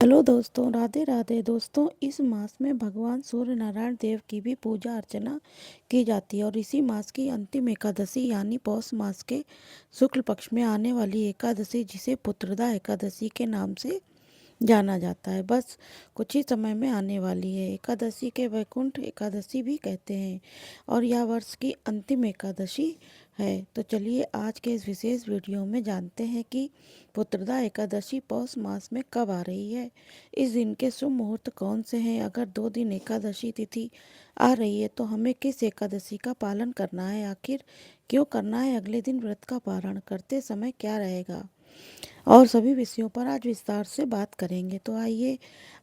Hello दोस्तों, राधे राधे। दोस्तों, इस मास में भगवान सूर्य नारायण देव की भी पूजा अर्चना की जाती है और इसी मास की अंतिम एकादशी यानी पौष मास के शुक्ल पक्ष में आने वाली एकादशी, जिसे पुत्रदा एकादशी के नाम से जाना जाता है, बस कुछ ही समय में आने वाली है। एकादशी के वैकुंठ एकादशी भी कहते हैं और यह वर्ष की अंतिम एकादशी है। तो चलिए आज के इस विशेष वीडियो में जानते हैं कि पुत्रदा एकादशी पौष मास में कब आ रही है। इस दिन के शुभ मुहूर्त कौन से हैं। अगर 2 दिन एकादशी तिथि आ रही है तो हमें किस एकादशी का पालन करना है, आखिर क्यों करना है, अगले दिन व्रत का पारण करते समय क्या रहेगा, और सभी विषयों पर आज विस्तार से बात करेंगे। तो आइए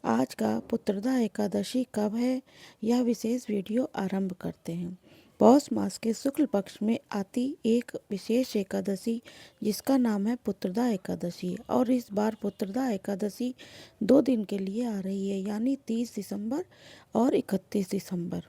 आज का पुत्रदा एकादशी कब है, यह विशेष वीडियो आरंभ करते हैं। पौष मास के शुक्ल पक्ष में आती एक विशेष एकादशी जिसका नाम है पुत्रदा एकादशी, और इस बार पुत्रदा एकादशी 2 दिन के लिए आ रही है, यानी 30 दिसंबर और 31 दिसंबर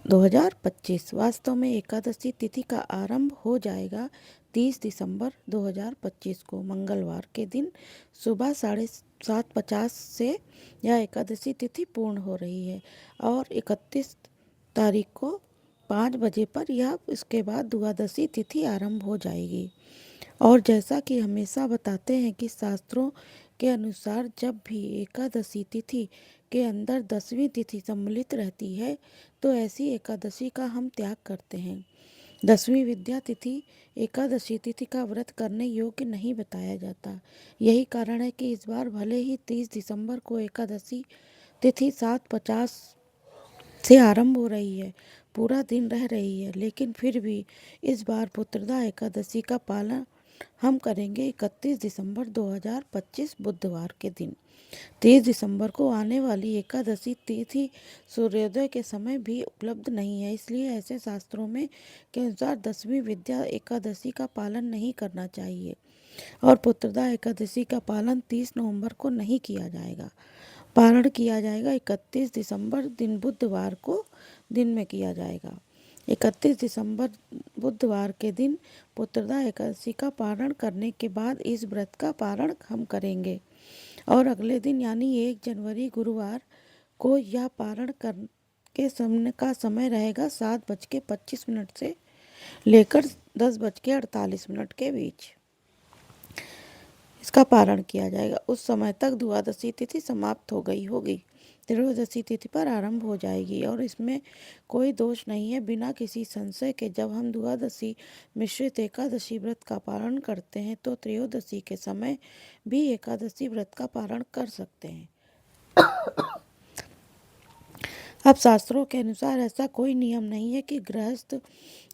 2025। वास्तव में एकादशी तिथि का आरंभ हो जाएगा 30 दिसंबर 2025 को मंगलवार के दिन सुबह 7:50 से यह एकादशी तिथि पूर्ण हो रही है और 31 तारीख को 5 बजे पर यह इसके बाद द्वादशी तिथि आरंभ हो जाएगी। और जैसा कि हमेशा बताते हैं कि शास्त्रों के अनुसार जब भी एकादशी तिथि के अंदर 10वीं तिथि सम्मिलित रहती है तो ऐसी एकादशी का हम त्याग करते हैं। 10वीं विद्या तिथि एकादशी तिथि का व्रत करने योग्य नहीं बताया जाता। यही कारण है कि इस बार भले ही 30 दिसंबर को एकादशी तिथि 7:50 से आरंभ हो रही है, पूरा दिन रह रही है, लेकिन फिर भी इस बार पुत्रदा एकादशी का पालन हम करेंगे 31 दिसंबर 2025 बुधवार के दिन। 30 दिसंबर को आने वाली एकादशी तिथि सूर्योदय के समय भी उपलब्ध नहीं है, इसलिए ऐसे शास्त्रों में के अनुसार 10वीं विद्या एकादशी का पालन नहीं करना चाहिए और पुत्रदा एकादशी का पालन 30 नवंबर को नहीं किया जाएगा। पारण किया जाएगा 31 दिसंबर दिन बुधवार को दिन में किया जाएगा। 31 दिसंबर बुधवार के दिन पुत्रदा एकादशी का पारण करने के बाद इस व्रत का पारण हम करेंगे और अगले दिन यानी 1 जनवरी गुरुवार को यह पारण कर के समय रहेगा 7:25 से लेकर 10:48 के बीच इसका पारण किया जाएगा। उस समय तक द्वादशी तिथि समाप्त हो गई होगी, त्रयोदशी तिथि पर आरंभ हो जाएगी और इसमें कोई दोष नहीं है। बिना किसी संशय के जब हम द्वादशी मिश्रित एकादशी व्रत का पारण करते हैं तो त्रयोदशी के समय भी एकादशी व्रत का पारण कर सकते हैं। अब शास्त्रों के अनुसार ऐसा कोई नियम नहीं है कि गृहस्थ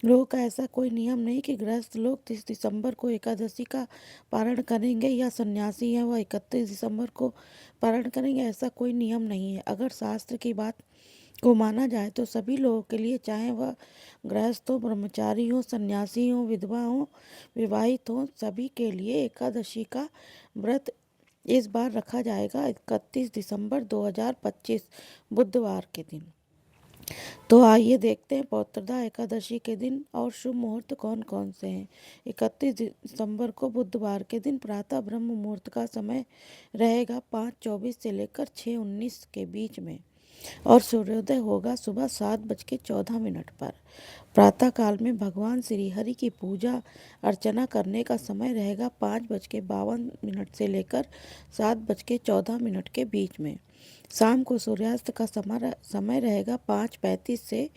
लोगों का ऐसा कोई नियम नहीं कि गृहस्थ लोग 30 दिसंबर को एकादशी का पारण करेंगे या सन्यासी हैं वह 31 दिसंबर को पारण करेंगे, ऐसा कोई नियम नहीं है। अगर शास्त्र की बात को माना जाए तो सभी लोगों के लिए, चाहे वह गृहस्थ हो, ब्रह्मचारी हो, सन्यासी हो, विधवा हो, विवाहित हो, सभी के लिए एकादशी का व्रत इस बार रखा जाएगा 31 दिसंबर 2025 बुधवार के दिन। तो आइए देखते हैं पौत्रदा एकादशी के दिन और शुभ मुहूर्त कौन कौन से हैं। 31 दिसंबर को बुधवार के दिन प्रातः ब्रह्म मुहूर्त का समय रहेगा 5:24 से लेकर 6:19 के बीच में और सूर्योदय होगा सुबह 7:14 पर। प्रातः काल में भगवान श्री हरि की पूजा अर्चना करने का समय रहेगा 5:52 से लेकर 7:14 के बीच में। शाम को सूर्यास्त का समय रहेगा 5:35 से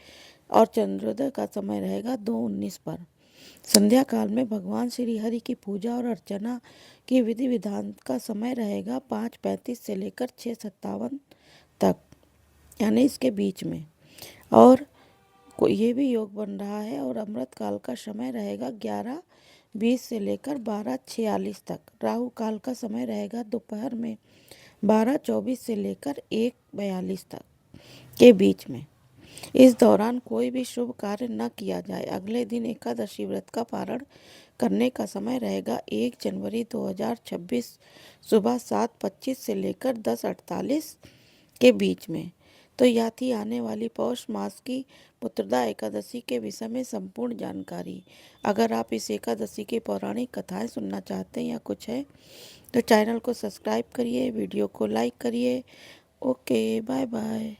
और चंद्रोदय का समय रहेगा 2:19 पर। संध्या काल में भगवान श्री हरि की पूजा और अर्चना की विधि विधान का समय रहेगा 5:35 से लेकर 6:57 तक, यानी इसके बीच में। और ये भी योग बन रहा है और अमृत काल का समय रहेगा 11:20 से लेकर 12:46 तक। राहु काल का समय रहेगा दोपहर में 12:24 से लेकर 1:42 तक के बीच में। इस दौरान कोई भी शुभ कार्य न किया जाए। अगले दिन एकादशी व्रत का पारण करने का समय रहेगा 1 जनवरी 2026 सुबह 7:25 से लेकर 10:48 के बीच में। तो यह थी आने वाली पौष मास की पुत्रदा एकादशी के विषय में संपूर्ण जानकारी। अगर आप इस एकादशी की पौराणिक कथाएं सुनना चाहते हैं या कुछ है तो चैनल को सब्सक्राइब करिए, वीडियो को लाइक करिए। Okay, bye bye.